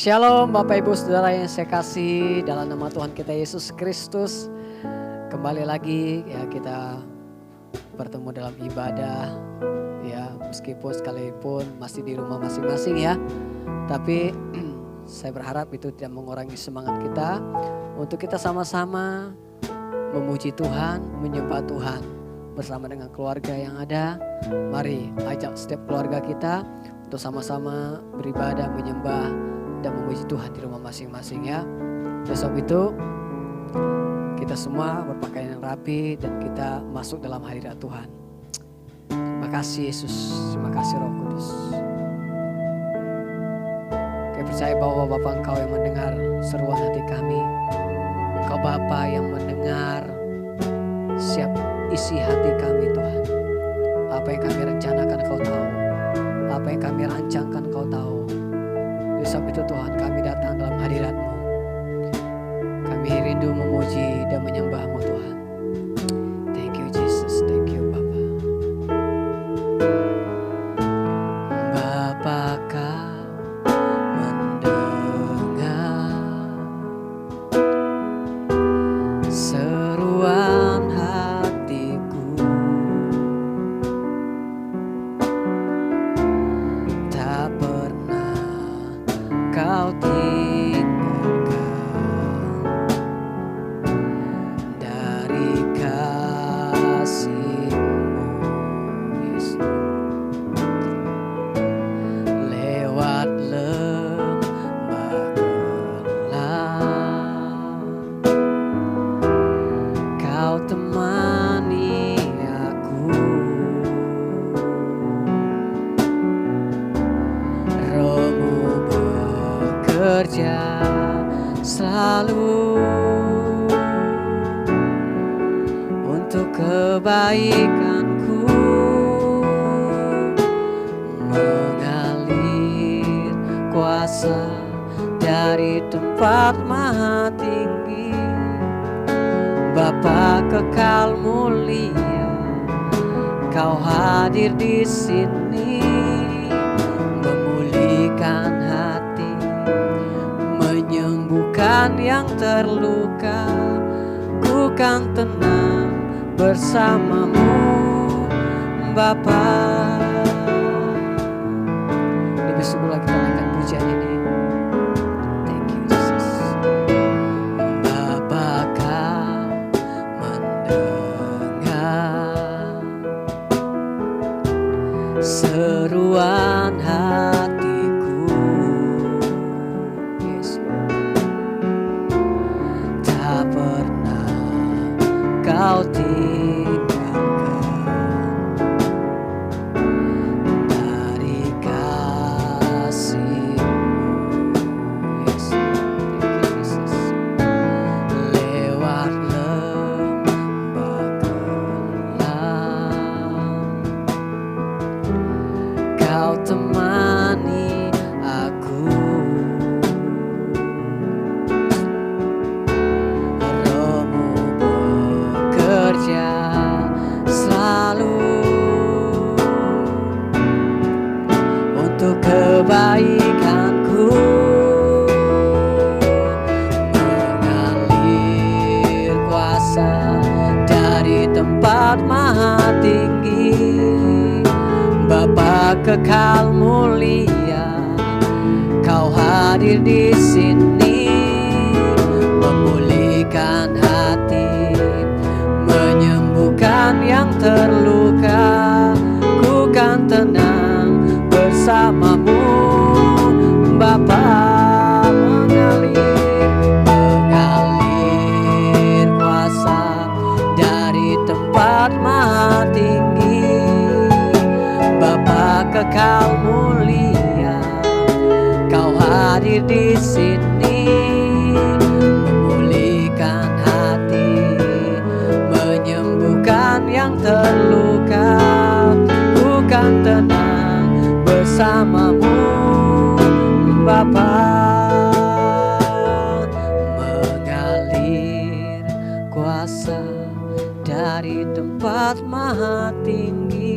Shalom Bapak Ibu Saudara yang saya kasih dalam nama Tuhan kita Yesus Kristus. Kembali lagi ya kita bertemu dalam ibadah ya, meskipun sekalipun masih di rumah masing-masing ya. Tapi saya berharap itu tidak mengurangi semangat kita untuk kita sama-sama memuji Tuhan, menyembah Tuhan bersama dengan keluarga yang ada. Mari ajak setiap keluarga kita untuk sama-sama beribadah, menyembah dan memuji Tuhan di rumah masing-masing ya. Besok itu kita semua berpakaian yang rapi dan kita masuk dalam hadirat Tuhan. Terima kasih Yesus, terima kasih Roh Kudus. Kami percaya bahwa Bapa Engkau yang mendengar seruan hati kami. Engkau Bapa yang mendengar siap isi hati kami Tuhan. Apa yang kami rencanakan Kau tahu. Apa yang kami rancangkan Kau tahu. Sebab itu Tuhan kami datang dalam hadirat-Mu. Kami rindu memuji dan menyembah-Mu Tuhan. Thank you Jesus, thank you Bapa. Bapa Kau mendengar seruan hatiku. Tak pernah Kau tinggalkan dari kasih-Mu Yesus. Lewat lembah gelap Kau temani aku. Roh-Mu bekerja selalu untuk kebaikanku, mengalir kuasa dari tempat maha tinggi. Bapa kekal mulia, Kau hadir di sini, memulihkan hati, menyembuhkan yang terluka. Ku kan tenang bersama-Mu Bapa. Lebih sungguh lagi kita naikkan pujian ini. Thank you Jesus. Bapa Kau mendengar seruan hatiku. Yesus. Tak pernah Kau tinggalkan dari kasih-Mu. Yesus. Thank you Jesus. Lewat lembah gelap Kau temani aku. Roh-Mu bekerja selalu untuk kebaikanku, mengalir kuasa dari tempat maha tinggi. Bapa kekal mulia, Kau hadir di sini, memulihkan hati, menyembuhkan yang terluka. Ku kan tenang bersama-Mu Bapa. Mengalir kuasa dari tempat maha tinggi. Bapa kekal mulia, Kau hadir di sini, memulihkan hati, menyembuhkan yang terluka. Ku kan tenang bersama-Mu Bapa. Mengalir kuasa dari tempat maha tinggi.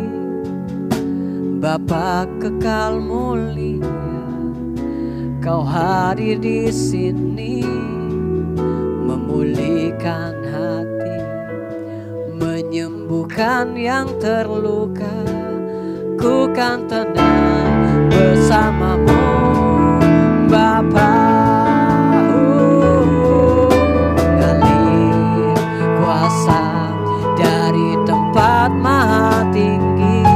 Bapa kekal mulia, Kau hadir di sini, memulihkan hati, menyembuhkan yang terluka. Ku kan tenang bersamamu, Bapa. Mengalir kuasa dari tempat maha tinggi,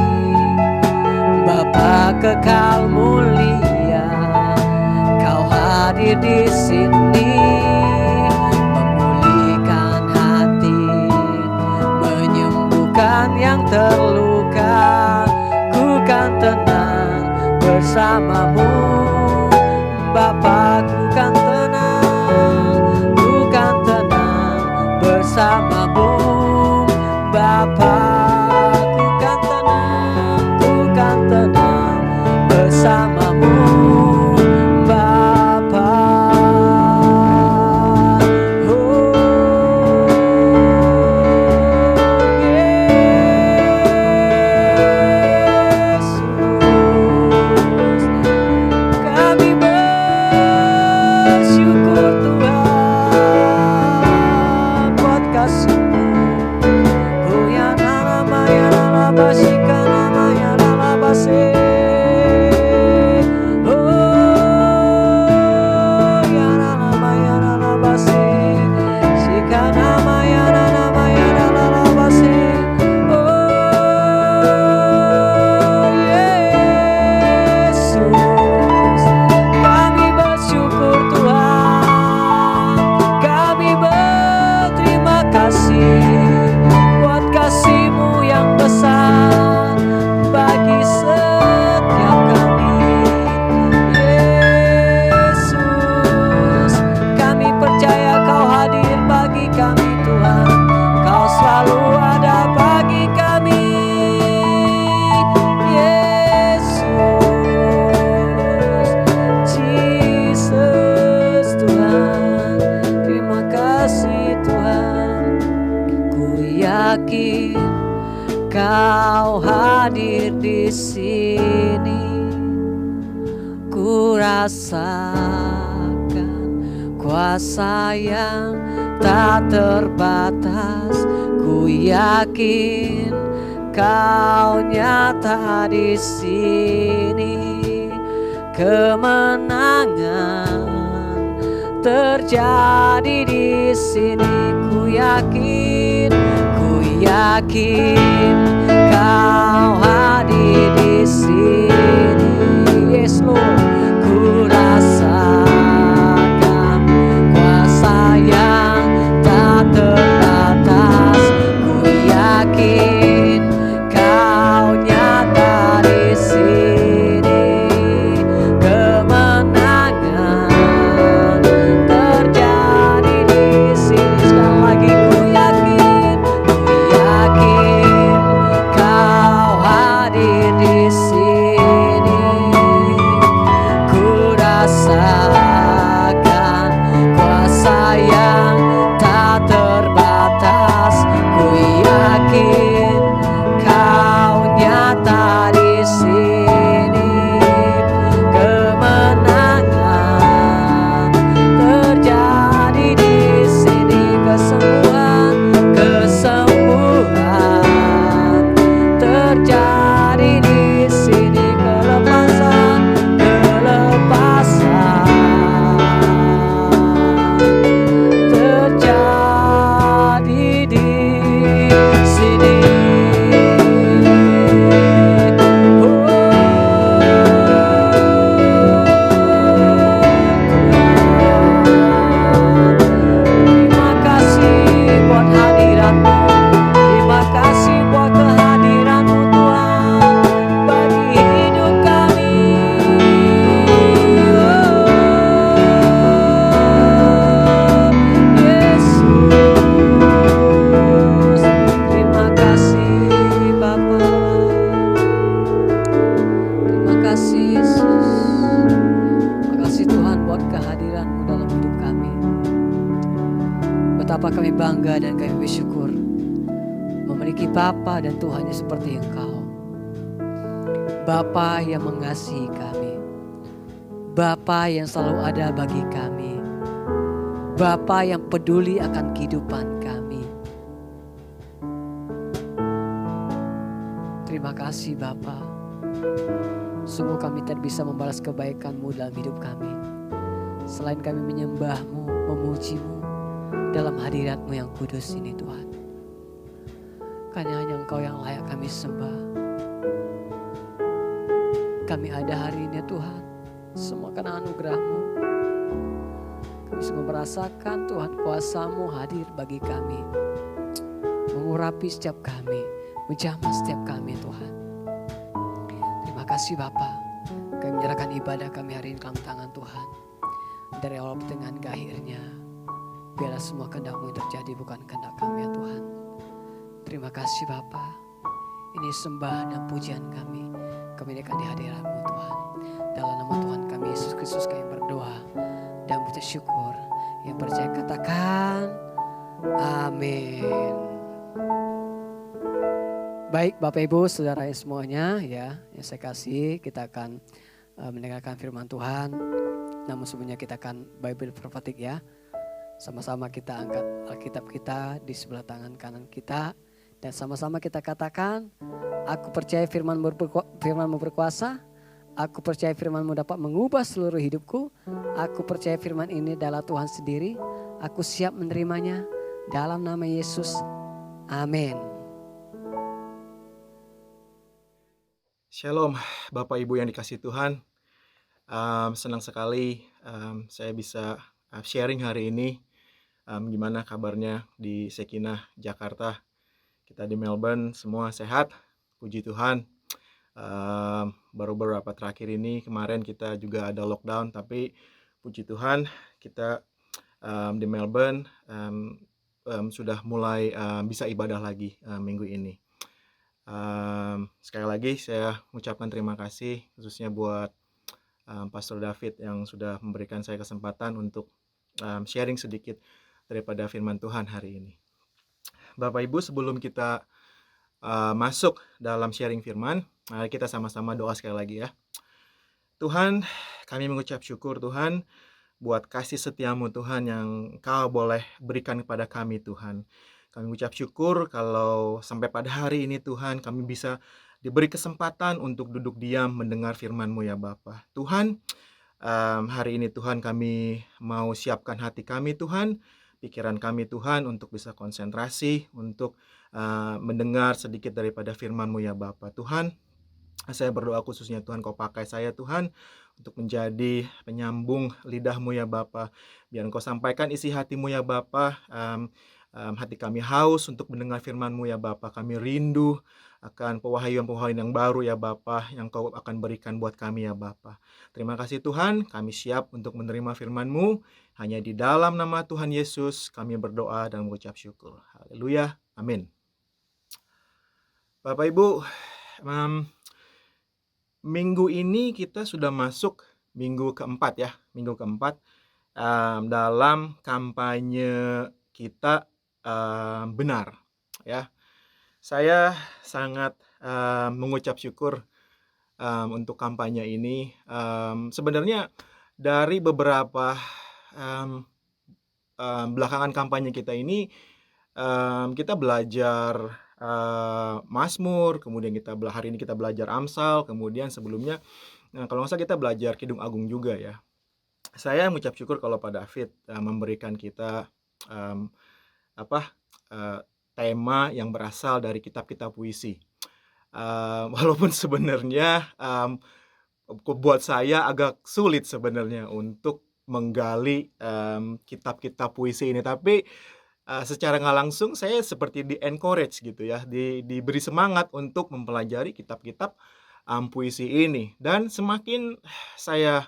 Bapa kekal mulia. Kau hadir di sini, memulihkan hati, menyembuhkan yang terluka. Ku kan tenang bersamamu, Bapa. Ku kan tenang bersamamu, Bapa. Ku kan tenang bersamamu, Bapa. Kau hadir di sini, ku rasakan kuasa yang tak terbatas. Ku yakin Kau nyata di sini, kemenangan terjadi di sini. Ku yakin Kau hadir di sini. Yes Lord, ku rasakan kuasa yang tak terbatas. Ku yakin Kau nyata di sini, kemenangan terjadi di sini. Sekali lagi ku yakin Kau hadir di sini. Ku rasakan kuasa yang tak terbatas. Ku yakin Kau nyata di sini, kemenangan terjadi di sini. Kesembuhan terjadi di sini, kelepasan terjadi di sini. Terima kasih buat hadirat-Mu. Terima kasih buat kehadiran-Mu Tuhan bagi hidup kami. Yesus, terima kasih Bapa. Terima kasih Yesus. Terima kasih Tuhan buat kehadiran-Mu dalam hidup kami. Betapa kami bangga dan kami bersyukur memiliki Bapa dan Tuhan yang seperti Engkau. Bapa yang mengasihi kami, Bapa yang selalu ada bagi kami, Bapa yang peduli akan kehidupan kami. Terima kasih Bapa. Sungguh kami tidak bisa membalas kebaikan-Mu dalam hidup kami, selain kami menyembah-Mu, memuji-Mu dalam hadirat-Mu yang kudus ini Tuhan. Karena hanya Engkau yang layak kami sembah. Kami ada hari ini Tuhan, semua karena anugerah-Mu. Kami sungguh merasakan Tuhan kuasa-Mu hadir bagi kami, mengurapi setiap kami, menjamah setiap kami Tuhan. Terima kasih Bapa. Kami menyerahkan ibadah kami hari ini dalam tangan Tuhan. Dari awal pertengahan ke akhirnya, biarlah semua kehendak-Mu yang terjadi, bukan kehendak kami ya Tuhan. Terima kasih Bapa. Ini sembah dan pujian kami naikkan di hadirat-Mu Tuhan. Dalam nama Tuhan kami Yesus Kristus kami berdoa dan bersyukur. Yang percaya katakan amin. Baik Bapak Ibu Saudara semuanya ya, yang saya kasih, kita akan mendengarkan firman Tuhan. Namun sebelumnya kita akan Bible prophetic ya. Sama-sama kita angkat Alkitab kita di sebelah tangan kanan kita. Dan sama-sama kita katakan, aku percaya firman-Mu berkuasa. Aku percaya firman-Mu dapat mengubah seluruh hidupku. Aku percaya firman ini adalah Tuhan sendiri. Aku siap menerimanya dalam nama Yesus. Amin. Shalom Bapak Ibu yang dikasihi Tuhan. Senang sekali saya bisa sharing hari ini. Gimana kabarnya di Sekinah Jakarta? Kita di Melbourne semua sehat, puji Tuhan. Baru beberapa terakhir ini, kemarin kita juga ada lockdown, tapi puji Tuhan kita di Melbourne sudah mulai bisa ibadah lagi minggu ini. Sekali lagi saya mengucapkan terima kasih khususnya buat Pastor David yang sudah memberikan saya kesempatan untuk sharing sedikit daripada firman Tuhan hari ini. Bapak Ibu, sebelum kita masuk dalam sharing firman, mari kita sama-sama doa sekali lagi ya. Tuhan, kami mengucap syukur Tuhan buat kasih setia-Mu Tuhan yang Kau boleh berikan kepada kami Tuhan. Kami mengucap syukur kalau sampai pada hari ini Tuhan kami bisa diberi kesempatan untuk duduk diam mendengar firman-Mu ya Bapa. Tuhan, hari ini Tuhan kami mau siapkan hati kami Tuhan, pikiran kami Tuhan untuk bisa konsentrasi, untuk mendengar sedikit daripada firman-Mu ya Bapa. Tuhan, saya berdoa khususnya Tuhan Kau pakai saya Tuhan untuk menjadi penyambung lidah-Mu ya Bapa. Biar Kau sampaikan isi hati-Mu ya Bapa. Hati kami haus untuk mendengar firman-Mu ya Bapa. Kami rindu akan pewahyuan-pewahyuan yang baru ya Bapa, yang Kau akan berikan buat kami ya Bapa. Terima kasih Tuhan, kami siap untuk menerima firman-Mu. Hanya di dalam nama Tuhan Yesus kami berdoa dan mengucap syukur. Haleluya, amin. Bapak Ibu, minggu ini kita sudah masuk minggu keempat ya, minggu keempat dalam kampanye kita benar ya. Saya sangat mengucap syukur untuk kampanye ini. Sebenarnya dari beberapa belakangan kampanye kita ini kita belajar Mazmur, kemudian hari ini kita belajar Amsal, kemudian sebelumnya kalau nggak salah kita belajar Kidung Agung juga ya. Saya mengucap syukur kalau Pak David memberikan kita tema yang berasal dari kitab-kitab puisi. Walaupun sebenarnya buat saya agak sulit sebenarnya untuk menggali kitab-kitab puisi ini, tapi secara nggak langsung saya seperti di-encourage gitu ya, diberi semangat untuk mempelajari kitab-kitab puisi ini. Dan semakin saya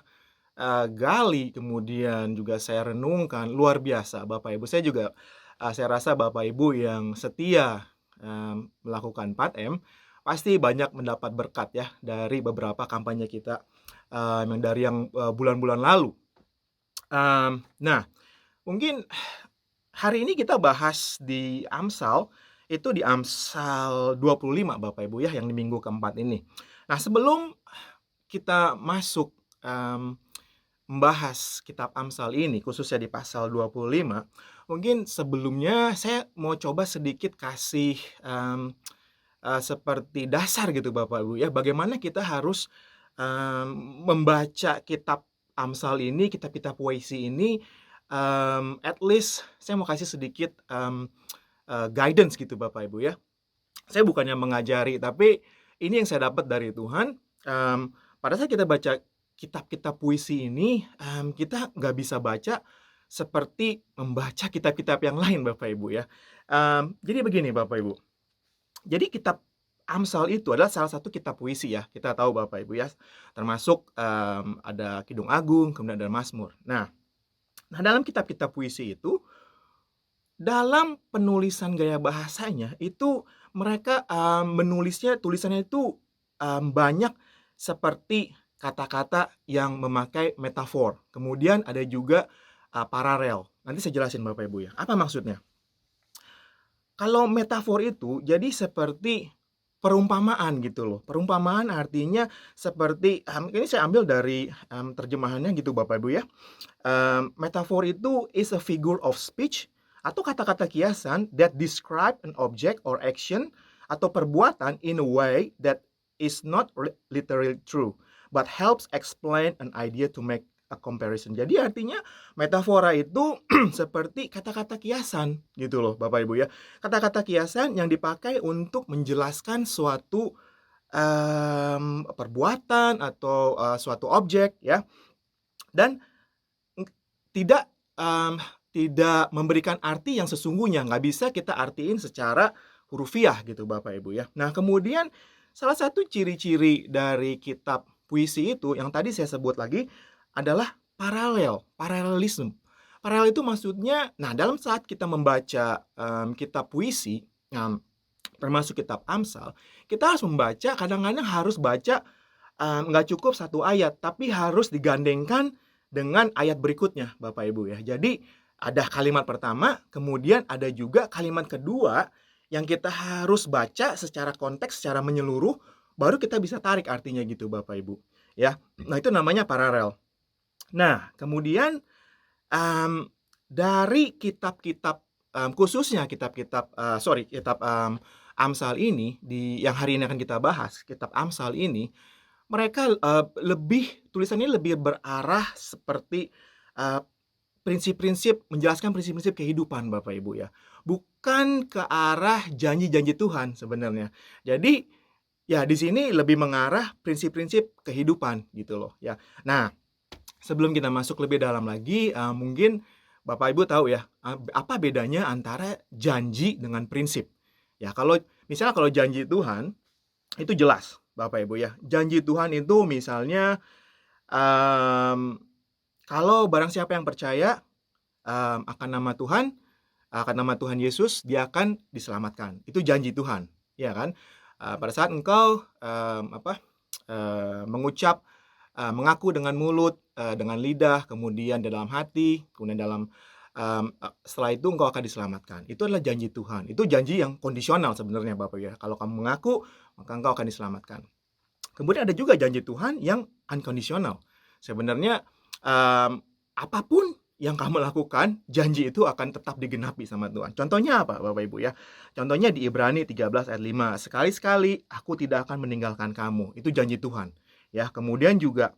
gali, kemudian juga saya renungkan, luar biasa Bapak Ibu. Saya rasa Bapak Ibu yang setia melakukan 4M pasti banyak mendapat berkat ya dari beberapa kampanye kita yang bulan-bulan lalu. Nah, mungkin hari ini kita bahas di Amsal, itu di Amsal 25 Bapak Ibu ya, yang di minggu keempat ini. Nah, sebelum kita masuk membahas kitab Amsal ini, khususnya di pasal 25, mungkin sebelumnya saya mau coba sedikit kasih seperti dasar gitu Bapak Ibu ya, bagaimana kita harus membaca kitab Amsal ini, kitab-kitab puisi ini, at least saya mau kasih sedikit guidance gitu Bapak Ibu ya. Saya bukannya mengajari, tapi ini yang saya dapat dari Tuhan. Pada saat kita baca kitab-kitab puisi ini, kita nggak bisa baca seperti membaca kitab-kitab yang lain Bapak Ibu ya. Jadi begini Bapak Ibu, jadi kitab Amsal itu adalah salah satu kitab puisi ya, kita tahu Bapak Ibu ya, termasuk ada Kidung Agung, kemudian ada Mazmur. Nah dalam kitab-kitab puisi itu, dalam penulisan gaya bahasanya itu mereka tulisannya itu banyak seperti kata-kata yang memakai metafor. Kemudian ada juga paralel. Nanti saya jelasin Bapak Ibu ya. Apa maksudnya? Kalau metafor itu jadi seperti perumpamaan gitu loh. Perumpamaan artinya seperti ini saya ambil dari terjemahannya gitu Bapak Ibu ya. Metafor itu is a figure of speech atau kata-kata kiasan that describe an object or action atau perbuatan in a way that is not literally true but helps explain an idea to make a comparison. Jadi artinya metafora itu seperti kata-kata kiasan gitu loh Bapak Ibu ya. Kata-kata kiasan yang dipakai untuk menjelaskan suatu perbuatan atau suatu objek ya. Dan tidak memberikan arti yang sesungguhnya, nggak bisa kita artiin secara hurufiah gitu Bapak Ibu ya. Nah kemudian salah satu ciri-ciri dari kitab puisi itu yang tadi saya sebut lagi adalah paralelisme. Paralel itu maksudnya, nah dalam saat kita membaca kitab puisi, termasuk kitab Amsal, kita harus membaca, kadang-kadang harus baca nggak cukup satu ayat, tapi harus digandengkan dengan ayat berikutnya Bapak Ibu ya. Jadi ada kalimat pertama, kemudian ada juga kalimat kedua yang kita harus baca secara konteks, secara menyeluruh, baru kita bisa tarik artinya gitu Bapak Ibu ya. Nah itu namanya paralel. Nah kemudian dari kitab-kitab khususnya kitab Amsal ini yang hari ini akan kita bahas, kitab Amsal ini, mereka tulisannya lebih berarah seperti prinsip-prinsip, menjelaskan prinsip-prinsip kehidupan Bapak Ibu ya. Bukan ke arah janji-janji Tuhan sebenarnya. Jadi ya di sini lebih mengarah prinsip-prinsip kehidupan gitu loh ya. Nah, sebelum kita masuk lebih dalam lagi, mungkin Bapak Ibu tahu ya, apa bedanya antara janji dengan prinsip. Ya, misalnya kalau janji Tuhan itu jelas Bapak Ibu ya. Janji Tuhan itu misalnya kalau barang siapa yang percaya akan nama Tuhan Yesus, dia akan diselamatkan. Itu janji Tuhan, ya kan? Pada saat engkau mengucap, mengaku dengan mulut, dengan lidah, kemudian di dalam hati, kemudian setelah itu engkau akan diselamatkan. Itu adalah janji Tuhan. Itu janji yang kondisional sebenarnya Bapak ya. Kalau kamu mengaku, maka engkau akan diselamatkan. Kemudian ada juga janji Tuhan yang unconditional. Sebenarnya apapun yang kamu lakukan, janji itu akan tetap digenapi sama Tuhan. Contohnya apa Bapak Ibu ya? Contohnya di Ibrani 13 ayat 5. Sekali-sekali aku tidak akan meninggalkan kamu. Itu janji Tuhan. Ya, kemudian juga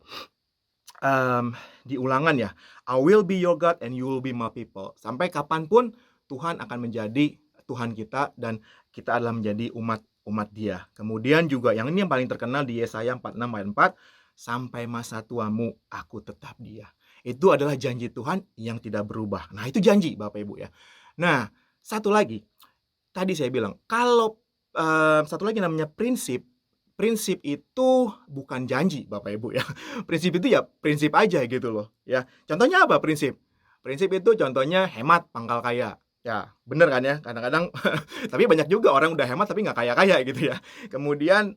di Ulangan ya, I will be your God and you will be my people. Sampai kapanpun Tuhan akan menjadi Tuhan kita dan kita adalah menjadi umat Dia. Kemudian juga yang ini yang paling terkenal di Yesaya 46 ayat 4, sampai masa tuamu aku tetap Dia. Itu adalah janji Tuhan yang tidak berubah. Nah, itu janji Bapak Ibu ya. Nah, satu lagi. Tadi saya bilang, kalau satu lagi namanya prinsip. Prinsip itu bukan janji Bapak Ibu ya. Prinsip itu ya prinsip aja gitu loh ya. Contohnya apa prinsip? Prinsip itu contohnya hemat pangkal kaya. Ya bener kan ya, kadang-kadang tapi banyak juga orang udah hemat tapi nggak kaya-kaya gitu ya. Kemudian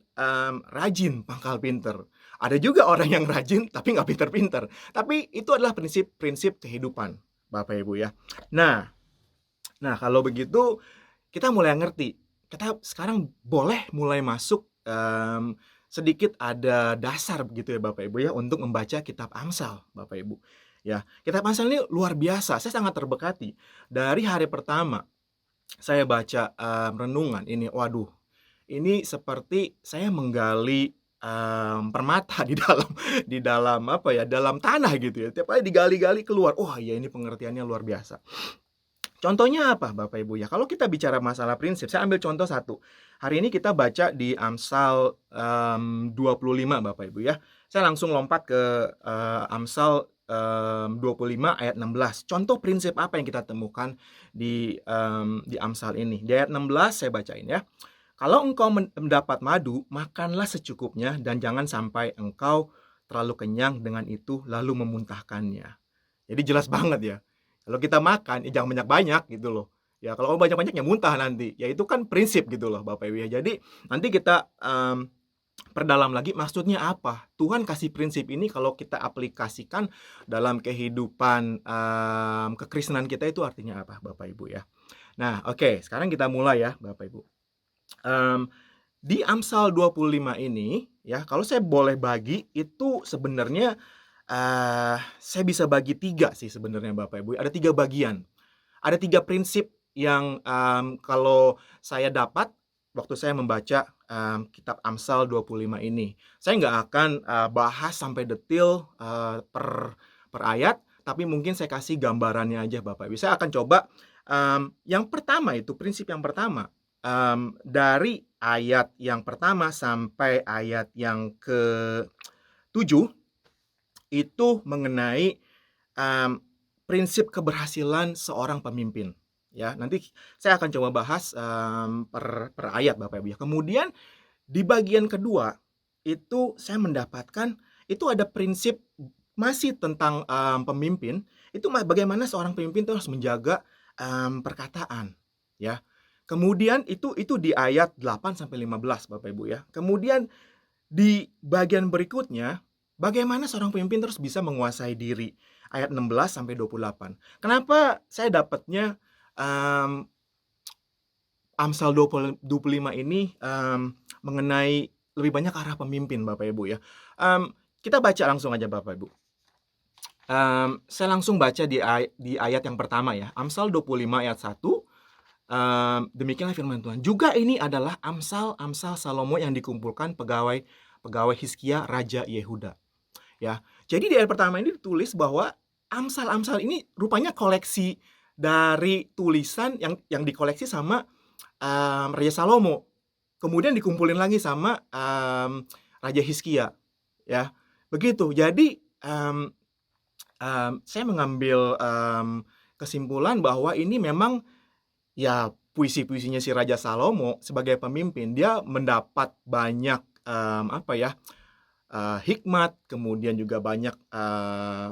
rajin pangkal pinter. Ada juga orang yang rajin tapi nggak pinter-pinter. Tapi itu adalah prinsip-prinsip kehidupan Bapak Ibu ya. Nah kalau begitu kita mulai ngerti. Kita sekarang boleh mulai masuk sedikit ada dasar begitu ya Bapak Ibu ya untuk membaca kitab Amsal Bapak Ibu. Ya, kitab Amsal ini luar biasa. Saya sangat terberkati. Dari hari pertama saya baca renungan ini, waduh, ini seperti saya menggali permata di dalam apa ya, dalam tanah gitu ya. Tiap kali digali-gali keluar, oh iya ini pengertiannya luar biasa. Contohnya apa Bapak Ibu ya? Kalau kita bicara masalah prinsip, saya ambil contoh satu. Hari ini kita baca di Amsal 25 Bapak Ibu ya. Saya langsung lompat ke Amsal 25 ayat 16. Contoh prinsip apa yang kita temukan di Amsal ini? Di ayat 16 saya bacain ya. Kalau engkau mendapat madu, makanlah secukupnya dan jangan sampai engkau terlalu kenyang dengan itu lalu memuntahkannya. Jadi jelas banget ya. Kalau kita makan, ya jangan banyak-banyak gitu loh. Ya kalau banyak-banyak ya muntah nanti. Ya itu kan prinsip gitu loh Bapak Ibu ya. Jadi nanti kita perdalam lagi maksudnya apa. Tuhan kasih prinsip ini kalau kita aplikasikan dalam kehidupan kekristenan kita itu artinya apa Bapak Ibu ya. Nah oke, sekarang kita mulai ya Bapak Ibu. Di Amsal 25 ini ya, kalau saya boleh bagi itu sebenarnya saya bisa bagi 3 sih sebenarnya Bapak Ibu. Ada 3 bagian. Ada 3 prinsip yang kalau saya dapat waktu saya membaca kitab Amsal 25 ini. Saya nggak akan bahas sampai detail per ayat, tapi mungkin saya kasih gambarannya aja Bapak Ibu. Saya akan coba yang pertama itu, prinsip yang pertama. Dari ayat yang pertama sampai ayat yang ke-7 itu mengenai prinsip keberhasilan seorang pemimpin. Ya, nanti saya akan coba bahas per ayat Bapak Ibu ya. Kemudian di bagian kedua itu saya mendapatkan itu ada prinsip masih tentang pemimpin. Itu bagaimana seorang pemimpin itu harus menjaga perkataan, ya. Kemudian itu di ayat 8 sampai 15 Bapak Ibu ya. Kemudian di bagian berikutnya bagaimana seorang pemimpin terus bisa menguasai diri, ayat 16 sampai 28. Kenapa saya dapatnya Amsal 25 ini mengenai lebih banyak arah pemimpin Bapak Ibu ya. Kita baca langsung aja Bapak Ibu. Saya langsung baca di ayat yang pertama ya. Amsal 25 ayat 1. Demikianlah firman Tuhan. Juga ini adalah Amsal Salomo yang dikumpulkan pegawai Hizkia Raja Yehuda. Ya. Jadi di ayat pertama ini ditulis bahwa Amsal ini rupanya koleksi dari tulisan yang dikoleksi sama Raja Salomo. Kemudian dikumpulin lagi sama Raja Hizkia. Ya. Begitu. Jadi saya mengambil kesimpulan bahwa ini memang ya puisi-puisinya si Raja Salomo sebagai pemimpin, dia mendapat banyak hikmat, kemudian juga banyak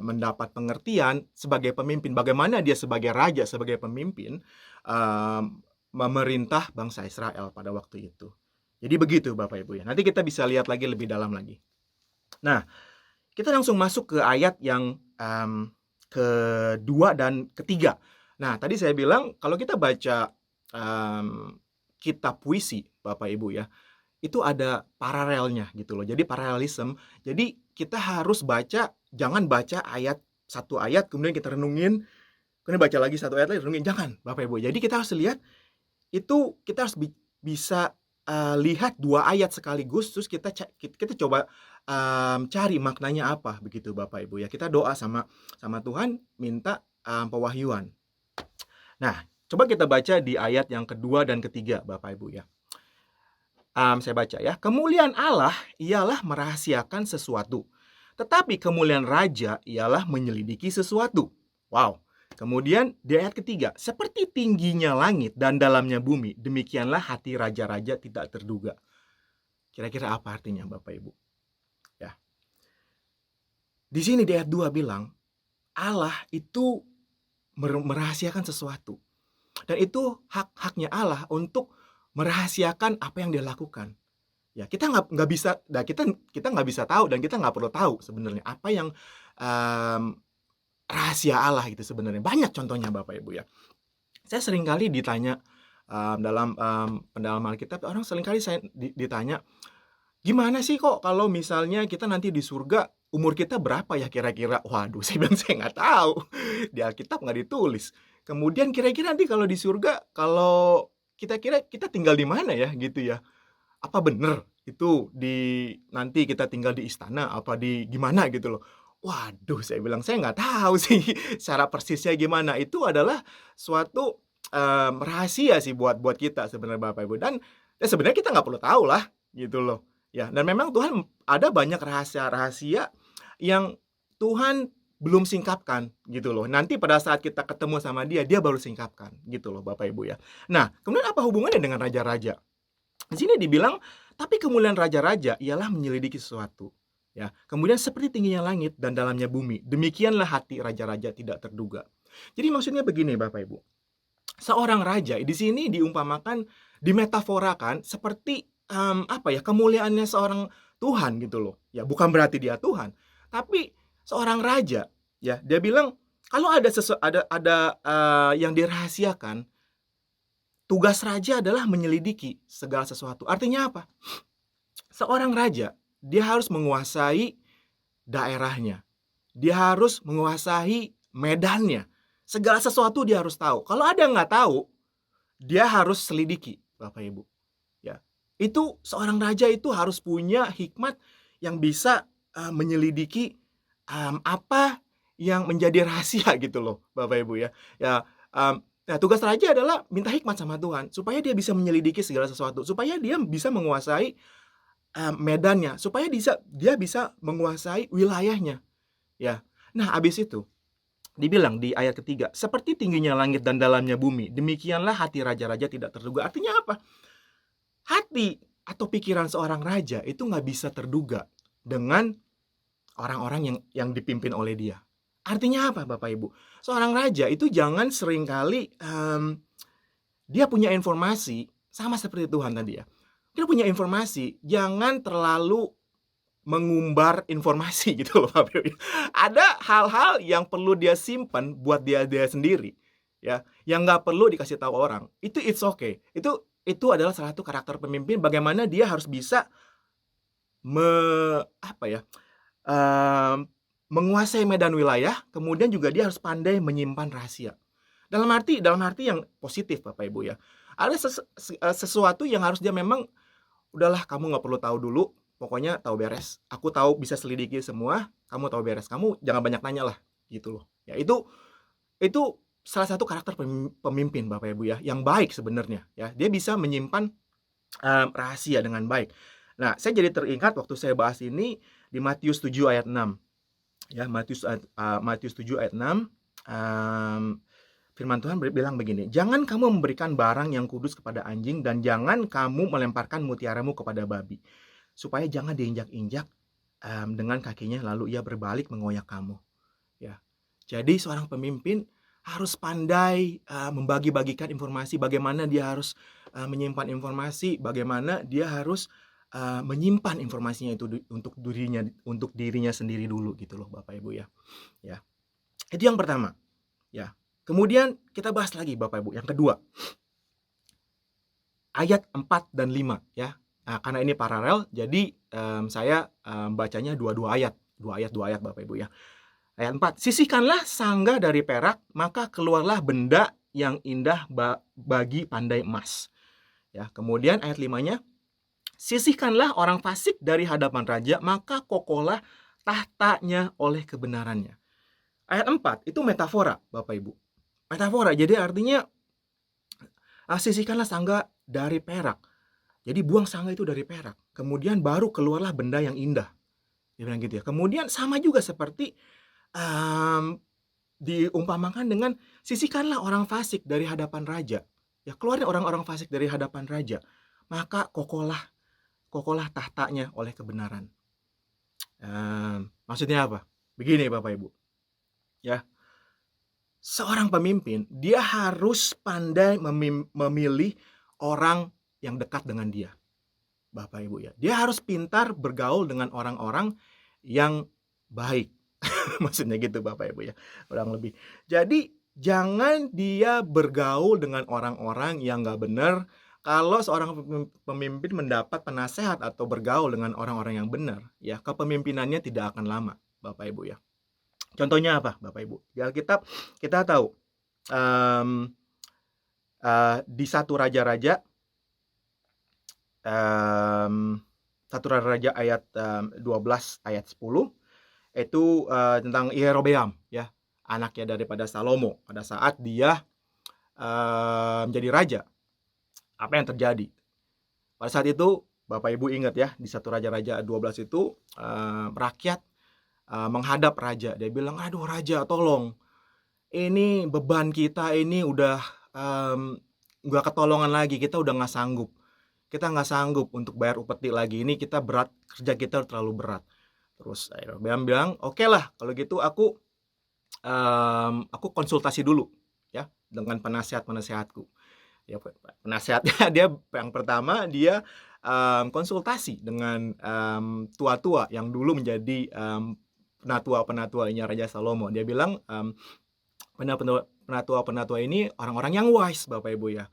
mendapat pengertian sebagai pemimpin, bagaimana dia sebagai raja, sebagai pemimpin memerintah bangsa Israel pada waktu itu. Jadi begitu Bapak Ibu ya. Nanti kita bisa lihat lagi lebih dalam lagi. Nah, kita langsung masuk ke ayat yang kedua dan ketiga. Nah, tadi saya bilang kalau kita baca kitab puisi Bapak Ibu ya, itu ada paralelnya gitu loh. Jadi paralelisme. Jadi kita harus baca, jangan baca satu ayat kemudian kita renungin, kemudian baca lagi satu ayat lagi renungin, jangan Bapak Ibu. Jadi kita harus lihat itu, kita harus bisa lihat 2 ayat sekaligus, terus kita coba cari maknanya apa begitu Bapak Ibu ya. Kita doa sama Tuhan, minta pewahyuan. Nah, coba kita baca di ayat yang kedua dan ketiga Bapak Ibu ya. Saya baca ya. Kemuliaan Allah ialah merahasiakan sesuatu, tetapi kemuliaan raja ialah menyelidiki sesuatu. Wow. Kemudian di ayat ketiga, seperti tingginya langit dan dalamnya bumi, demikianlah hati raja-raja tidak terduga. Kira-kira apa artinya Bapak Ibu? Ya. Di sini di ayat 2 bilang, Allah itu merahasiakan sesuatu. Dan itu hak-haknya Allah untuk merahasiakan apa yang dia lakukan. Ya, kita nggak bisa, kita nggak bisa tahu dan kita nggak perlu tahu sebenarnya apa yang rahasia Allah gitu sebenarnya. Banyak contohnya Bapak Ibu ya. Saya seringkali ditanya dalam pendalaman Alkitab, orang seringkali saya ditanya, Gimana sih kok kalau misalnya kita nanti di surga, umur kita berapa ya kira-kira? Waduh, saya bilang saya nggak tahu. Di Alkitab nggak ditulis. Kemudian kira-kira nanti kalau di surga, kalau kita kira kita tinggal di mana ya gitu ya? Apa bener itu nanti kita tinggal di istana apa di gimana gitu loh. Waduh, saya bilang saya nggak tahu sih cara persisnya gimana. Itu adalah suatu, rahasia sih buat kita sebenarnya Bapak Ibu dan ya sebenarnya kita nggak perlu tahu lah gitu loh. Ya, dan memang Tuhan ada banyak rahasia-rahasia yang Tuhan belum singkapkan gitu loh. Nanti pada saat kita ketemu sama Dia, Dia baru singkapkan gitu loh Bapak Ibu ya. Nah, kemudian apa hubungannya dengan raja-raja? Di sini dibilang, "Tapi kemuliaan raja-raja ialah menyelidiki sesuatu." Ya, kemudian seperti tingginya langit dan dalamnya bumi, demikianlah hati raja-raja tidak terduga. Jadi maksudnya begini Bapak Ibu, seorang raja di sini diumpamakan, dimetaforakan seperti, apa ya, kemuliaannya seorang Tuhan gitu loh. Ya bukan berarti dia Tuhan, tapi seorang raja, ya dia bilang kalau yang dirahasiakan, tugas raja adalah menyelidiki segala sesuatu. Artinya apa? Seorang raja, dia harus menguasai daerahnya. Dia harus menguasai medannya. Segala sesuatu dia harus tahu. Kalau ada yang nggak tahu, dia harus selidiki, Bapak Ibu. Ya, itu seorang raja itu harus punya hikmat yang bisa menyelidiki apa yang menjadi rahasia gitu loh, Bapak Ibu ya. Ya, nah tugas raja adalah minta hikmat sama Tuhan supaya dia bisa menyelidiki segala sesuatu, supaya dia bisa menguasai medannya, supaya dia bisa menguasai wilayahnya, ya. Nah, habis itu dibilang di ayat ketiga, seperti tingginya langit dan dalamnya bumi, demikianlah hati raja-raja tidak terduga. Artinya apa? Hati atau pikiran seorang raja itu nggak bisa terduga dengan orang-orang yang dipimpin oleh dia. Artinya apa, Bapak Ibu? Seorang raja itu jangan seringkali dia punya informasi sama seperti Tuhan tadi ya. Dia punya informasi, jangan terlalu mengumbar informasi gitu loh Bapak Ibu. Ada hal-hal yang perlu dia simpan buat dia sendiri ya, yang nggak perlu dikasih tahu orang. Itu it's okay. Itu adalah salah satu karakter pemimpin bagaimana dia harus bisa apa ya, menguasai medan wilayah, kemudian juga dia harus pandai menyimpan rahasia. Dalam arti yang positif Bapak Ibu ya. Ada sesuatu yang harus dia memang, udahlah kamu nggak perlu tahu dulu, pokoknya tahu beres. Aku tahu bisa selidiki semua, kamu tahu beres. Kamu jangan banyak nanya lah, gitu loh. Ya itu salah satu karakter pemimpin Bapak Ibu ya, yang baik sebenarnya ya. Dia bisa menyimpan rahasia dengan baik. Nah, saya jadi teringat waktu saya bahas ini di Matius 7 ayat 6. Ya, Matius 7 ayat 6, firman Tuhan bilang begini, "Jangan kamu memberikan barang yang kudus kepada anjing dan jangan kamu melemparkan mutiaramu kepada babi, supaya jangan diinjak-injak dengan kakinya lalu ia berbalik mengoyak kamu." Ya. Jadi seorang pemimpin harus pandai membagi-bagikan informasi, bagaimana dia harus menyimpan informasi, bagaimana dia harus menyimpan informasinya itu untuk dirinya sendiri dulu gitu loh Bapak Ibu ya. Ya. Itu yang pertama. Ya. Kemudian kita bahas lagi Bapak Ibu yang kedua. Ayat 4 dan 5 ya. Nah, karena ini paralel jadi saya bacanya dua ayat Bapak Ibu ya. Ayat 4, "Sisihkanlah sangga dari perak, maka keluarlah benda yang indah bagi pandai emas." Ya, kemudian ayat 5-nya, "Sisihkanlah orang fasik dari hadapan raja, maka kokohlah tahtanya oleh kebenarannya." Ayat 4 itu metafora, Bapak Ibu. Metafora, jadi artinya sisihkanlah sangga dari perak. Jadi buang sangga itu dari perak. Kemudian baru keluarlah benda yang indah. Dia bilang gitu ya. Kemudian sama juga seperti diumpamakan dengan sisihkanlah orang fasik dari hadapan raja. Ya, keluarin orang-orang fasik dari hadapan raja. Maka kokohlah tahtanya oleh kebenaran. Maksudnya apa? Begini Bapak Ibu. Ya. Seorang pemimpin, dia harus pandai memilih orang yang dekat dengan dia. Bapak Ibu ya. Dia harus pintar bergaul dengan orang-orang yang baik. Maksudnya gitu Bapak Ibu ya, kurang lebih. Jadi jangan dia bergaul dengan orang-orang yang gak benar, kalau seorang pemimpin mendapat penasehat atau bergaul dengan orang-orang yang benar, ya kepemimpinannya tidak akan lama, Bapak Ibu ya. Contohnya apa, Bapak Ibu? Di Alkitab kita tahu di satu Raja-Raja, satu Raja ayat 12 ayat 10 itu tentang Yerobeam ya, anaknya daripada Salomo pada saat dia menjadi raja. Apa yang terjadi? Pada saat itu Bapak Ibu ingat ya, di satu Raja-Raja 12 itu rakyat menghadap raja. Dia bilang, aduh raja tolong, ini beban kita ini udah nggak ketolongan lagi, kita udah nggak sanggup. Kita nggak sanggup untuk bayar upeti lagi, ini kita berat, kerja kita terlalu berat. Terus Yerobeam bilang, oke lah kalau gitu aku konsultasi dulu ya dengan penasehatku. Ya, penasehatnya dia yang pertama dia konsultasi dengan tua-tua yang dulu menjadi penatua-penatuanya Raja Salomo. Dia bilang penatua-penatua ini orang-orang yang wise, Bapak Ibu ya.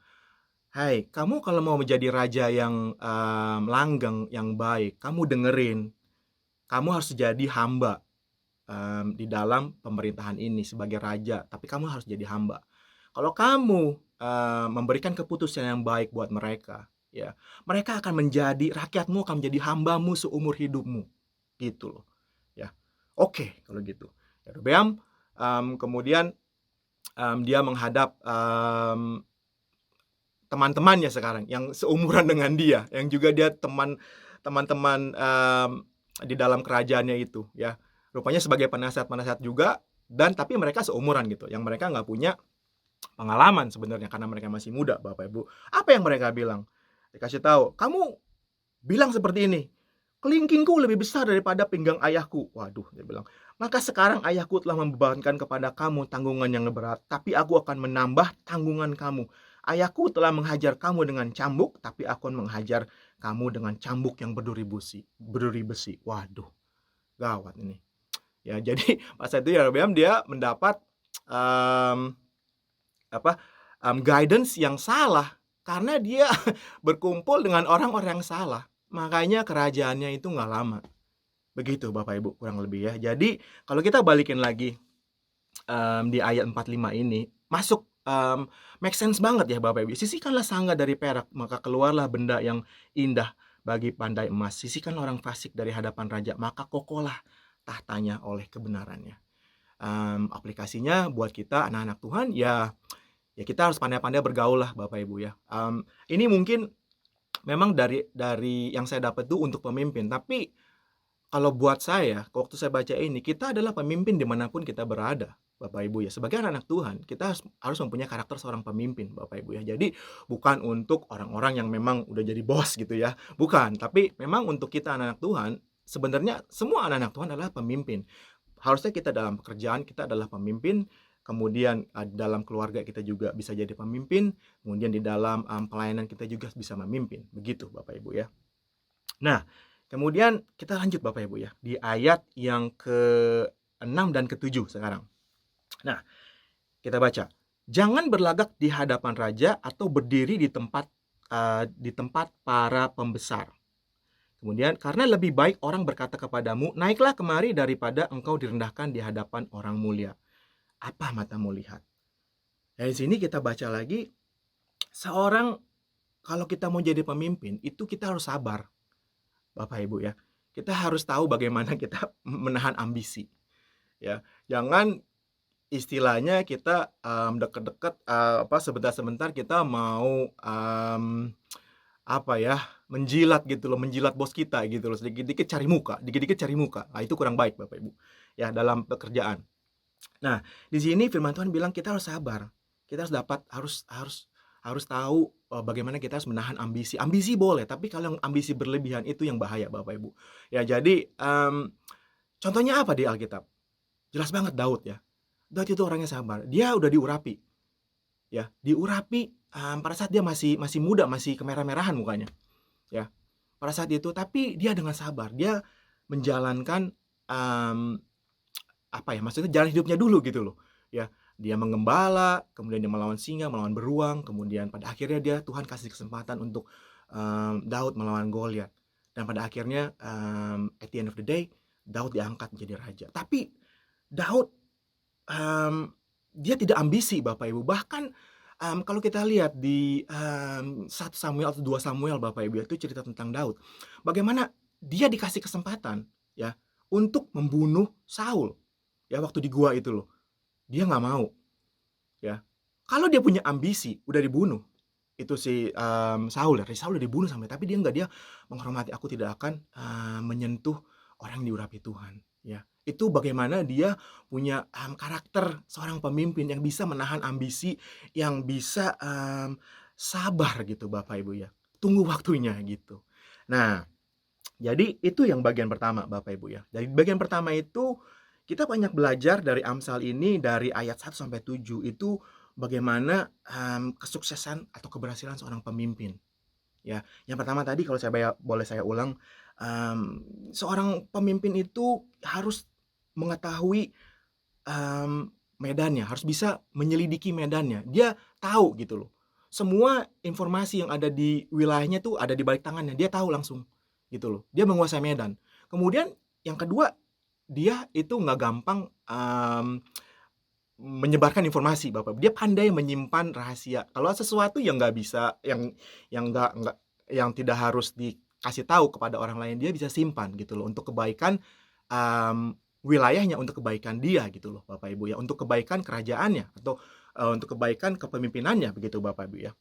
Hai, kamu kalau mau menjadi raja yang langgeng, yang baik, kamu dengerin. Kamu harus jadi hamba di dalam pemerintahan ini sebagai raja, tapi kamu harus jadi hamba. Kalau kamu memberikan keputusan yang baik buat mereka, ya, mereka akan menjadi rakyatmu, akan menjadi hambamu seumur hidupmu, gitu loh, ya. Oke, kalau gitu. Yerobeam kemudian dia menghadap teman-temannya sekarang yang seumuran dengan dia, yang juga dia teman-teman di dalam kerajaannya itu, ya. Rupanya sebagai penasehat-penasehat juga, dan tapi mereka seumuran gitu, yang mereka nggak punya pengalaman sebenarnya karena mereka masih muda, Bapak Ibu. Apa yang mereka bilang? Dikasih tahu, kamu bilang seperti ini, kelingkingku lebih besar daripada pinggang ayahku. Waduh, dia bilang, maka sekarang ayahku telah membebankan kepada kamu tanggungan yang berat, tapi aku akan menambah tanggungan kamu. Ayahku telah menghajar kamu dengan cambuk, tapi aku akan menghajar kamu dengan cambuk yang berduri besi. Waduh, gawat ini. Ya, jadi pas itu Yerobeam dia mendapat guidance yang salah karena dia berkumpul dengan orang-orang yang salah. Makanya kerajaannya itu nggak lama. Begitu Bapak Ibu kurang lebih ya. Jadi kalau kita balikin lagi di ayat 45 ini, masuk make sense banget ya Bapak Ibu. Sisihkanlah sangga dari perak, maka keluarlah benda yang indah bagi pandai emas. Sisihkanlah orang fasik dari hadapan raja, maka kokohlah tahtanya oleh kebenarannya. Aplikasinya buat kita anak-anak Tuhan ya kita harus pandai-pandai bergaul lah Bapak Ibu ya. Ini mungkin memang dari yang saya dapat tuh untuk pemimpin, tapi kalau buat saya waktu saya baca ini, kita adalah pemimpin dimanapun kita berada Bapak Ibu ya. Sebagai anak Tuhan kita harus mempunyai karakter seorang pemimpin Bapak Ibu ya. Jadi bukan untuk orang-orang yang memang udah jadi bos gitu ya, bukan, tapi memang untuk kita anak-anak Tuhan. Sebenarnya semua anak-anak Tuhan adalah pemimpin. Harusnya kita dalam pekerjaan kita adalah pemimpin, kemudian dalam keluarga kita juga bisa jadi pemimpin, kemudian di dalam pelayanan kita juga bisa memimpin. Begitu Bapak Ibu ya. Nah, kemudian kita lanjut Bapak Ibu ya, di ayat yang ke-6 dan ke-7 sekarang. Nah, kita baca. Jangan berlagak di hadapan raja atau berdiri di tempat para pembesar. Kemudian, karena lebih baik orang berkata kepadamu, naiklah kemari daripada engkau direndahkan di hadapan orang mulia. Apa matamu lihat? Dari sini kita baca lagi, seorang kalau kita mau jadi pemimpin, itu kita harus sabar. Bapak Ibu ya. Kita harus tahu bagaimana kita menahan ambisi. Ya, jangan istilahnya kita deket-deket sebentar-sebentar kita mau menjilat gitu loh, menjilat bos kita gitu loh, sedikit-dikit cari muka. Nah, itu kurang baik Bapak Ibu ya dalam pekerjaan. Nah, di sini firman Tuhan bilang kita harus sabar. Kita harus tahu bagaimana kita harus menahan ambisi. Ambisi boleh, tapi kalau ambisi berlebihan itu yang bahaya Bapak Ibu. Ya, jadi contohnya apa di Alkitab? Jelas banget Daud ya. Daud itu orangnya sabar. Dia udah diurapi. Ya, diurapi pada saat dia masih muda, masih kemerah-merahan mukanya. Ya. Pada saat itu, tapi dia dengan sabar. Dia menjalankan maksudnya jalan hidupnya dulu gitu loh. Ya. Dia mengembala, kemudian dia melawan singa, melawan beruang, kemudian pada akhirnya Tuhan kasih kesempatan untuk Daud melawan Goliat. Dan pada akhirnya at the end of the day Daud diangkat menjadi raja. Tapi Daud dia tidak ambisi, Bapak Ibu. Bahkan kalau kita lihat di 1 Samuel atau 2 Samuel, Bapak Ibu, itu cerita tentang Daud. Bagaimana dia dikasih kesempatan ya untuk membunuh Saul. Ya, waktu di gua itu loh. Dia nggak mau. Ya. Kalau dia punya ambisi, udah dibunuh. Itu si Saul udah dibunuh sampai, tapi dia menghormati, aku tidak akan menyentuh orang yang diurapi Tuhan. Ya. Itu bagaimana dia punya karakter seorang pemimpin yang bisa menahan ambisi, yang bisa sabar gitu, Bapak Ibu ya. Tunggu waktunya gitu. Nah, jadi itu yang bagian pertama, Bapak Ibu ya. Dari bagian pertama itu kita banyak belajar dari Amsal ini, dari ayat 1 sampai 7 itu bagaimana kesuksesan atau keberhasilan seorang pemimpin. Ya, yang pertama tadi kalau boleh saya ulang, seorang pemimpin itu harus mengetahui medannya, harus bisa menyelidiki medannya. Dia tahu gitu loh. Semua informasi yang ada di wilayahnya tuh ada di balik tangannya. Dia tahu langsung gitu loh. Dia menguasai medan. Kemudian yang kedua, dia itu nggak gampang menyebarkan informasi, Bapak. Dia pandai menyimpan rahasia. Kalau sesuatu yang nggak bisa, yang tidak harus dikasih tahu kepada orang lain, dia bisa simpan gitu loh, untuk kebaikan wilayahnya, untuk kebaikan dia gitu loh, Bapak Ibu ya, untuk kebaikan kerajaannya atau untuk kebaikan kepemimpinannya begitu, Bapak Ibu ya.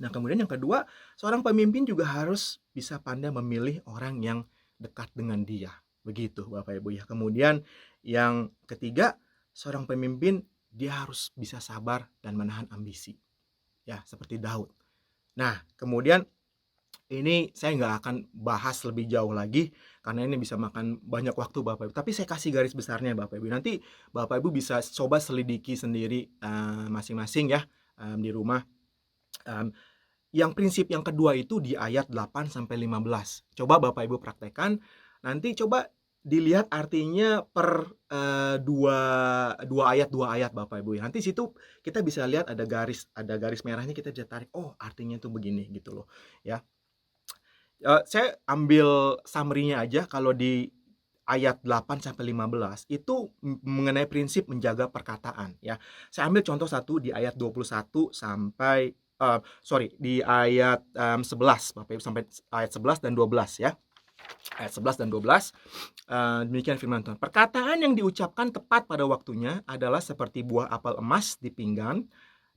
Nah, kemudian yang kedua, seorang pemimpin juga harus bisa pandai memilih orang yang dekat dengan dia. Begitu, Bapak Ibu ya. Kemudian yang ketiga, seorang pemimpin dia harus bisa sabar dan menahan ambisi. Ya, seperti Daud. Nah, kemudian ini saya nggak akan bahas lebih jauh lagi karena ini bisa makan banyak waktu, Bapak Ibu. Tapi saya kasih garis besarnya, Bapak Ibu. Nanti Bapak Ibu bisa coba selidiki sendiri masing-masing ya di rumah. Yang prinsip yang kedua itu di ayat 8 sampai 15. Coba Bapak Ibu praktekkan. Nanti coba dilihat artinya per dua ayat Bapak Ibu. Nanti situ kita bisa lihat ada garis merahnya, kita bisa tarik, oh artinya itu begini gitu loh ya. Saya ambil summary-nya aja. Kalau di ayat 8 sampai 15 itu mengenai prinsip menjaga perkataan ya. Saya ambil contoh satu di ayat 21 sampai di ayat 11 Bapak Ibu, sampai ayat 11 dan 12 ya. Ayat 11 dan 12 demikian firman Tuhan. Perkataan yang diucapkan tepat pada waktunya adalah seperti buah apel emas di pinggan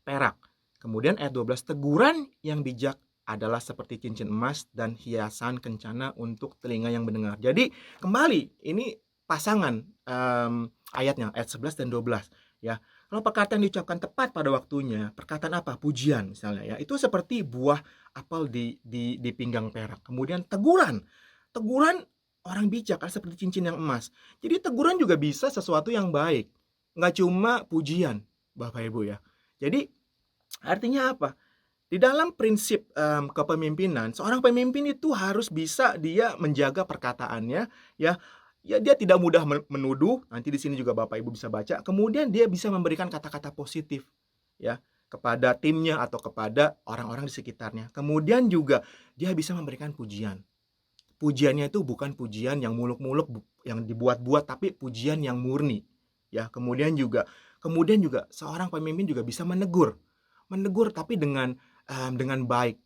perak. Kemudian ayat 12, teguran yang bijak adalah seperti cincin emas dan hiasan kencana untuk telinga yang mendengar. Jadi kembali ini pasangan ayatnya, ayat 11 dan 12 ya. Kalau perkataan diucapkan tepat pada waktunya, perkataan apa? Pujian misalnya ya. Itu seperti buah apel di pinggang perak. Kemudian teguran orang bijak adalah seperti cincin yang emas. Jadi teguran juga bisa sesuatu yang baik, nggak cuma pujian, Bapak Ibu ya. Jadi artinya apa? Di dalam prinsip kepemimpinan, seorang pemimpin itu harus bisa dia menjaga perkataannya ya. Ya, dia tidak mudah menuduh. Nanti di sini juga Bapak Ibu bisa baca. Kemudian dia bisa memberikan kata-kata positif ya kepada timnya atau kepada orang-orang di sekitarnya. Kemudian juga dia bisa memberikan pujian. Pujiannya itu bukan pujian yang muluk-muluk, yang dibuat-buat, tapi pujian yang murni ya. Kemudian juga seorang pemimpin juga bisa menegur tapi dengan baik,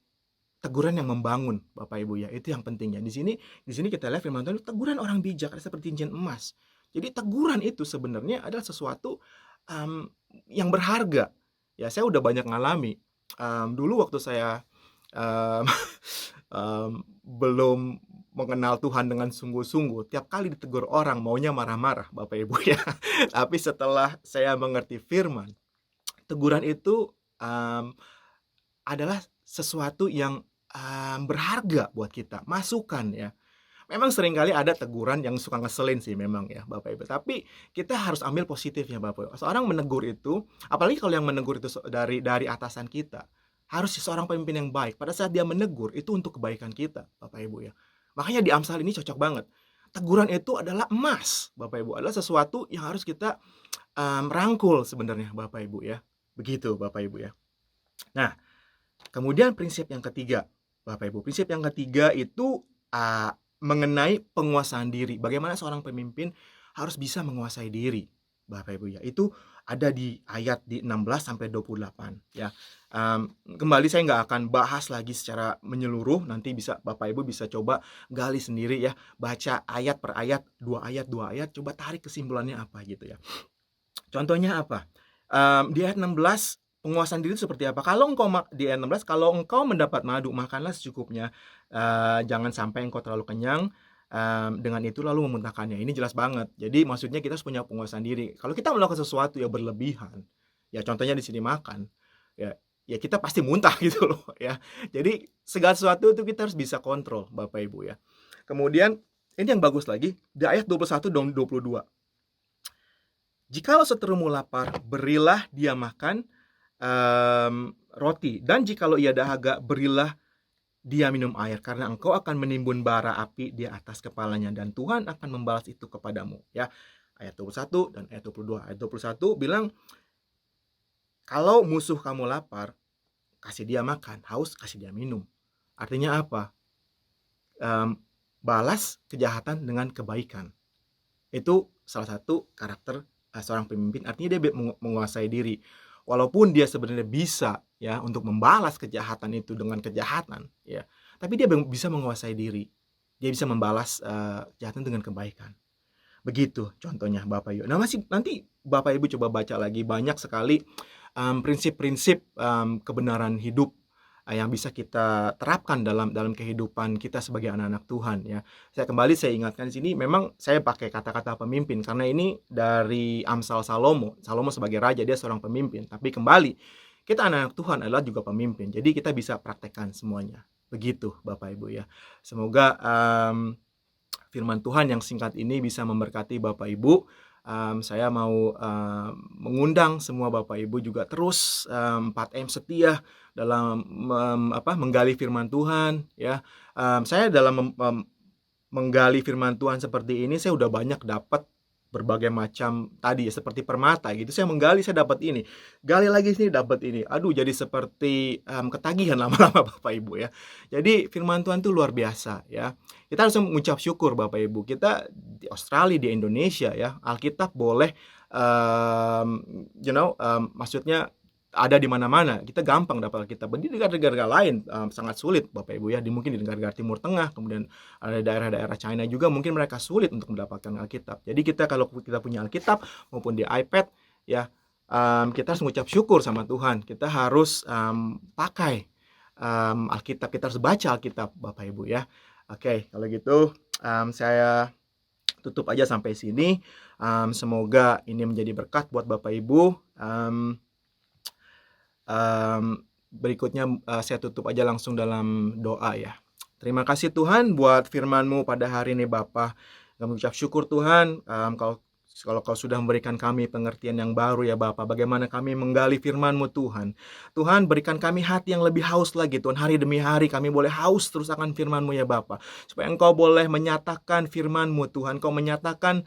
teguran yang membangun, Bapak Ibu ya. Itu yang pentingnya. Di sini kita lihat firman Tuhan, teguran orang bijak adalah seperti cincin emas. Jadi teguran itu sebenarnya adalah sesuatu yang berharga. Ya, saya udah banyak ngalami. Dulu waktu saya belum mengenal Tuhan dengan sungguh-sungguh, tiap kali ditegur orang maunya marah-marah, Bapak Ibu ya. Tapi setelah saya mengerti firman, teguran itu adalah sesuatu yang berharga buat kita, masukan ya. Memang seringkali ada teguran yang suka ngeselin sih memang ya, Bapak Ibu. Tapi kita harus ambil positifnya, Bapak Ibu. Seorang menegur itu, apalagi kalau yang menegur itu dari atasan kita, harus seorang pemimpin yang baik. Pada saat dia menegur, itu untuk kebaikan kita, Bapak Ibu ya. Makanya di Amsal ini cocok banget. Teguran itu adalah emas, Bapak Ibu. Adalah sesuatu yang harus kita rangkul sebenarnya Bapak Ibu ya. Begitu Bapak Ibu ya. Nah, kemudian prinsip yang ketiga, Bapak Ibu. Prinsip yang ketiga itu mengenai penguasaan diri. Bagaimana seorang pemimpin harus bisa menguasai diri, Bapak Ibu ya. Itu ada di ayat di 16 sampai 28 ya. Kembali saya nggak akan bahas lagi secara menyeluruh. Nanti bisa Bapak Ibu bisa coba gali sendiri ya. Baca ayat per ayat, dua ayat, coba tarik kesimpulannya apa gitu ya. Contohnya apa? Di ayat 16 penguasaan diri itu seperti apa? Kalau engkau di ayat 16, kalau engkau mendapat madu, makanlah secukupnya. Jangan sampai engkau terlalu kenyang. Dengan itu lalu memuntahkannya. Ini jelas banget. Jadi maksudnya kita harus punya penguasaan diri. Kalau kita melakukan sesuatu yang berlebihan, ya contohnya di sini makan, ya kita pasti muntah gitu loh ya. Jadi segala sesuatu itu kita harus bisa kontrol, Bapak Ibu ya. Kemudian ini yang bagus lagi di ayat 21 dan 22. Jikalau seterumu lapar, berilah dia makan roti. Dan jikalau ia dahaga, berilah dia minum air. Karena engkau akan menimbun bara api di atas kepalanya. Dan Tuhan akan membalas itu kepadamu. Ya, ayat 21 dan ayat 22. Ayat 21 bilang, kalau musuh kamu lapar, kasih dia makan. Haus, kasih dia minum. Artinya apa? Balas kejahatan dengan kebaikan. Itu salah satu karakter seorang pemimpin. Artinya dia menguasai diri. Walaupun dia sebenarnya bisa ya untuk membalas kejahatan itu dengan kejahatan ya, tapi dia bisa menguasai diri. Dia bisa membalas kejahatan dengan kebaikan. Begitu contohnya Bapak Ibu. Nah, nanti Bapak Ibu coba baca lagi, banyak sekali prinsip-prinsip kebenaran hidup yang bisa kita terapkan dalam kehidupan kita sebagai anak-anak Tuhan ya. Saya ingatkan di sini, memang saya pakai kata-kata pemimpin karena ini dari Amsal Salomo. Salomo sebagai raja, dia seorang pemimpin. Tapi kembali, kita anak-anak Tuhan adalah juga pemimpin. Jadi kita bisa praktekkan semuanya. Begitu Bapak Ibu ya. Semoga firman Tuhan yang singkat ini bisa memberkati Bapak Ibu. Saya mau mengundang semua Bapak Ibu juga terus 4M setia dalam menggali firman Tuhan ya. Saya dalam menggali firman Tuhan seperti ini, saya udah banyak dapat berbagai macam tadi ya, seperti permata gitu. Saya menggali, saya dapat ini, gali lagi sini, dapat ini. Aduh, jadi seperti ketagihan lama-lama Bapak Ibu ya. Jadi firman Tuhan itu luar biasa ya. Kita harus mengucap syukur Bapak Ibu. Kita di Australia, di Indonesia ya, Alkitab boleh maksudnya ada di mana-mana. Kita gampang dapat Alkitab. Di negara-negara lain sangat sulit Bapak Ibu ya. Mungkin di negara-negara Timur Tengah, kemudian ada daerah-daerah China juga, mungkin mereka sulit untuk mendapatkan Alkitab. Jadi kalau kita punya Alkitab maupun di iPad ya, kita harus mengucap syukur sama Tuhan. Kita harus pakai Alkitab. Kita harus baca Alkitab Bapak Ibu ya. Oke, kalau gitu saya tutup aja sampai sini. Semoga ini menjadi berkat buat Bapak Ibu. Berikutnya saya tutup aja langsung dalam doa ya. Terima kasih Tuhan buat firman-Mu pada hari ini Bapa. Kami ucap syukur Tuhan kalau Kau sudah memberikan kami pengertian yang baru ya Bapa. Bagaimana kami menggali firman-Mu Tuhan. Tuhan, berikan kami hati yang lebih haus lagi Tuhan. Hari demi hari kami boleh haus terus akan firman-Mu ya Bapa. Supaya Engkau boleh menyatakan firman-Mu Tuhan. Kau menyatakan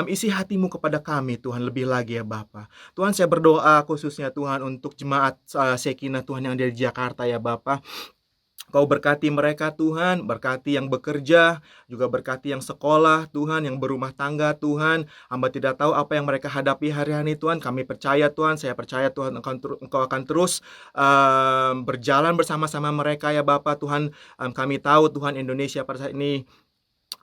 isi hati-Mu kepada kami Tuhan lebih lagi ya Bapa. Tuhan, saya berdoa khususnya Tuhan untuk jemaat Shekinah Tuhan yang ada di Jakarta ya Bapa. Kau berkati mereka Tuhan, berkati yang bekerja, juga berkati yang sekolah Tuhan, yang berumah tangga Tuhan. Hamba tidak tahu apa yang mereka hadapi hari-hari Tuhan. Kami percaya Tuhan, saya percaya Tuhan Engkau akan terus berjalan bersama-sama mereka ya Bapa Tuhan. Kami tahu Tuhan Indonesia pada saat ini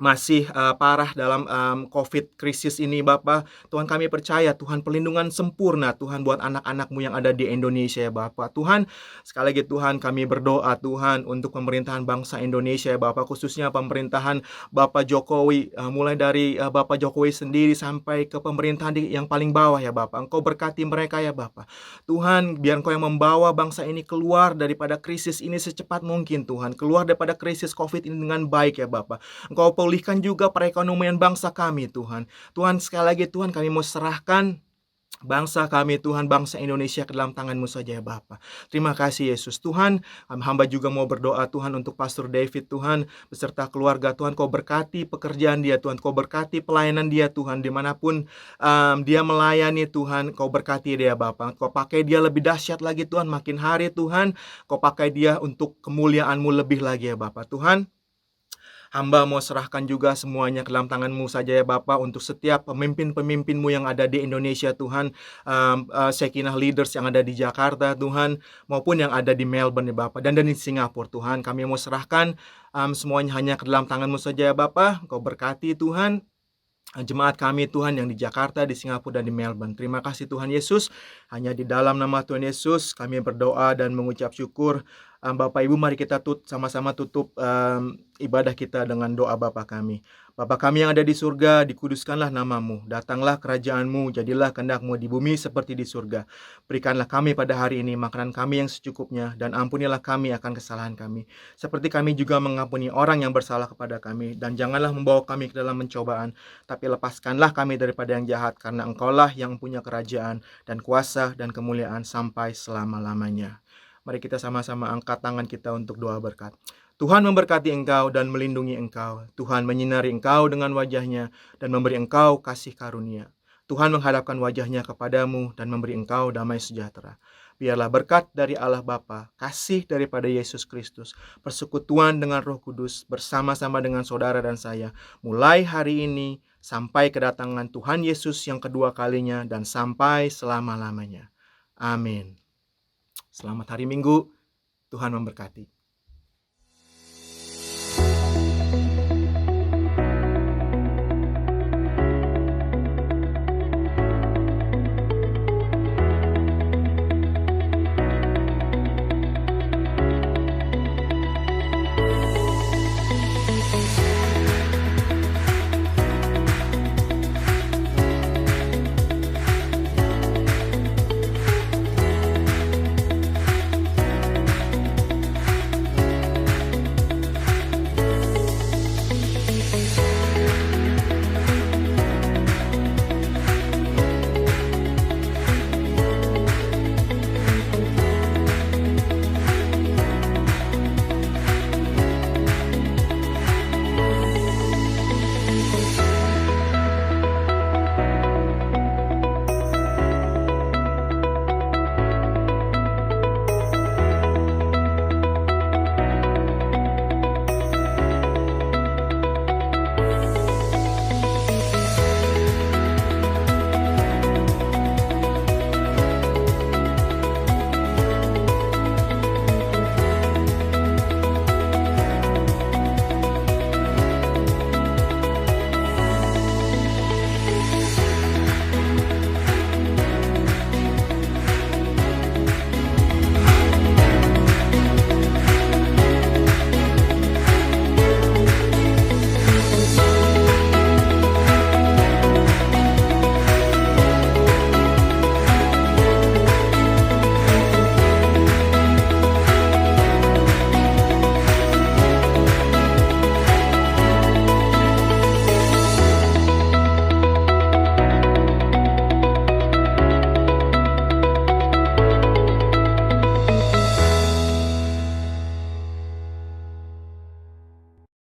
masih parah dalam COVID krisis ini Bapa. Tuhan, kami percaya Tuhan pelindungan sempurna Tuhan buat anak-anak-Mu yang ada di Indonesia ya Bapa. Tuhan, sekali lagi Tuhan kami berdoa Tuhan untuk pemerintahan bangsa Indonesia ya Bapa, khususnya pemerintahan Bapak Jokowi, mulai dari Bapak Jokowi sendiri sampai ke pemerintahan yang paling bawah ya Bapa. Engkau berkati mereka ya Bapa. Tuhan, biar Engkau yang membawa bangsa ini keluar daripada krisis ini secepat mungkin Tuhan. Keluar daripada krisis COVID ini dengan baik ya Bapa. Engkau pulihkan juga perekonomian bangsa kami Tuhan. Tuhan, sekali lagi Tuhan kami mau serahkan bangsa kami Tuhan, bangsa Indonesia ke dalam tangan-Mu saja ya Bapa. Terima kasih Yesus. Tuhan, hamba juga mau berdoa Tuhan untuk Pastor David Tuhan, beserta keluarga Tuhan. Kau berkati pekerjaan dia Tuhan, Kau berkati pelayanan dia Tuhan, dimanapun dia melayani Tuhan, Kau berkati dia Bapa. Kau pakai dia lebih dahsyat lagi Tuhan, makin hari Tuhan, Kau pakai dia untuk kemuliaan-Mu lebih lagi ya Bapa. Tuhan, hamba mau serahkan juga semuanya ke dalam tangan-Mu saja ya Bapa, untuk setiap pemimpin-pemimpin-Mu yang ada di Indonesia Tuhan, Shekinah leaders yang ada di Jakarta Tuhan, maupun yang ada di Melbourne ya Bapa, dan di Singapura Tuhan. Kami mau serahkan semuanya hanya ke dalam tangan-Mu saja ya Bapa. Kau berkati Tuhan jemaat kami Tuhan yang di Jakarta, di Singapura, dan di Melbourne. Terima kasih Tuhan Yesus. Hanya di dalam nama Tuhan Yesus kami berdoa dan mengucap syukur. Bapak Ibu, mari kita sama-sama tutup ibadah kita dengan doa Bapa kami. Bapa kami yang ada di surga, dikuduskanlah nama-Mu. Datanglah kerajaan-Mu, jadilah kehendak-Mu di bumi seperti di surga. Berikanlah kami pada hari ini makanan kami yang secukupnya, dan ampunilah kami akan kesalahan kami, seperti kami juga mengampuni orang yang bersalah kepada kami. Dan janganlah membawa kami ke dalam pencobaan, tapi lepaskanlah kami daripada yang jahat, karena Engkaulah yang punya kerajaan dan kuasa dan kemuliaan sampai selama-lamanya. Mari kita sama-sama angkat tangan kita untuk doa berkat. Tuhan memberkati engkau dan melindungi engkau. Tuhan menyinari engkau dengan wajah-Nya dan memberi engkau kasih karunia. Tuhan menghadapkan wajah-Nya kepadamu dan memberi engkau damai sejahtera. Biarlah berkat dari Allah Bapa, kasih daripada Yesus Kristus, persekutuan dengan Roh Kudus bersama-sama dengan saudara dan saya, mulai hari ini sampai kedatangan Tuhan Yesus yang kedua kalinya dan sampai selama-lamanya. Amin. Selamat hari Minggu. Tuhan memberkati.